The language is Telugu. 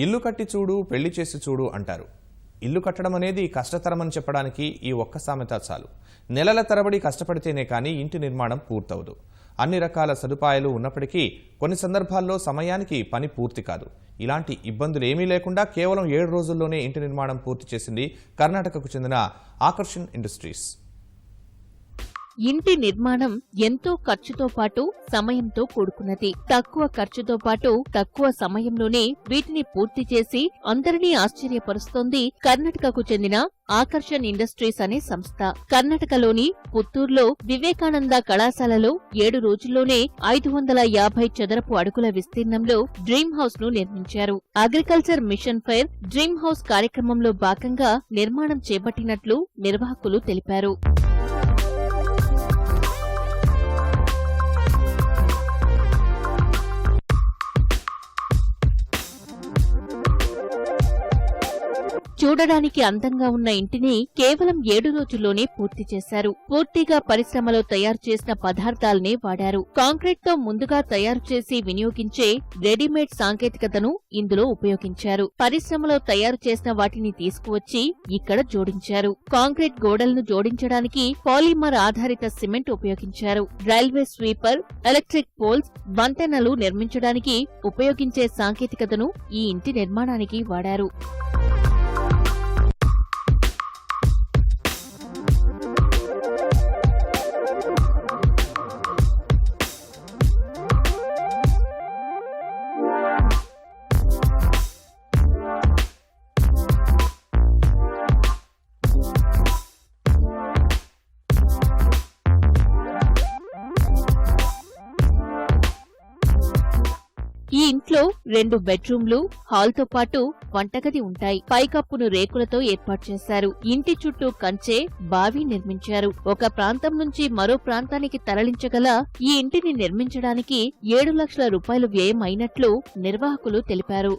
ఇల్లు కట్టి చూడు పెళ్లి చేసి చూడు అంటారు. ఇల్లు కట్టడం అనేది కష్టతరమని చెప్పడానికి ఈ ఒక్క సామెత చాలు. నెలల తరబడి కష్టపడితేనే కానీ ఇంటి నిర్మాణం పూర్తవదు. అన్ని రకాల సదుపాయాలు ఉన్నప్పటికీ కొన్ని సందర్భాల్లో సమయానికి పని పూర్తి కాదు. ఇలాంటి ఇబ్బందులు ఏమీ లేకుండా కేవలం 7 రోజుల్లోనే ఇంటి నిర్మాణం పూర్తి చేసింది కర్ణాటకకు చెందిన ఆకర్షణ్ ఇండస్ట్రీస్. ఇంటి నిర్మాణం ఎంతో ఖర్చుతో పాటు సమయంతో కూడుకున్నది. తక్కువ ఖర్చుతో పాటు తక్కువ సమయంలోనే వీటిని పూర్తి చేసి అందరినీ ఆశ్చర్యపరుస్తోంది కర్ణాటకకు చెందిన ఆకర్షణ్ ఇండస్ట్రీస్ అనే సంస్థ. కర్ణాటకలోని పుత్తూరులో వివేకానంద కళాశాలలో 7 రోజుల్లోనే 550 చదరపు అడుగుల విస్తీర్ణంలో డ్రీమ్ హౌస్ ను నిర్మించారు. Agriculture machine fire dream house కార్యక్రమంలో భాగంగా నిర్మాణం చేపట్టినట్లు నిర్వాహకులు తెలిపారు. చూడడానికి అందంగా ఉన్న ఇంటిని కేవలం 7 రోజుల్లోనే పూర్తి చేశారు. పూర్తిగా పరిశ్రమలో తయారు చేసిన పదార్థాలనే వాడారు. కాంక్రీట్ తో ముందుగా తయారు చేసి వినియోగించే రెడీమేడ్ సాంకేతికతను ఇందులో ఉపయోగించారు. పరిశ్రమలో తయారు చేసిన వాటిని తీసుకువచ్చి ఇక్కడ జోడించారు. కాంక్రీట్ గోడలను జోడించడానికి పాలిమర్ ఆధారిత సిమెంట్ ఉపయోగించారు. రైల్వే స్వీపర్, ఎలక్ట్రిక్ పోల్స్, వంతెనలు నిర్మించడానికి ఉపయోగించే సాంకేతికతను ఈ ఇంటి నిర్మాణానికి వాడారు. ఈ ఇంట్లో 2 బెడ్రూమ్లు, హాల్తో పాటు వంటగది ఉంటాయి. పైకప్పును రేకులతో ఏర్పాటు చేశారు. ఇంటి చుట్టూ కంచె, బావి నిర్మించారు. ఒక ప్రాంతం నుంచి మరో ప్రాంతానికి తరలించగల ఈ ఇంటిని నిర్మించడానికి 7 లక్షల రూపాయలు వ్యయం అయినట్లు నిర్వాహకులు తెలిపారు.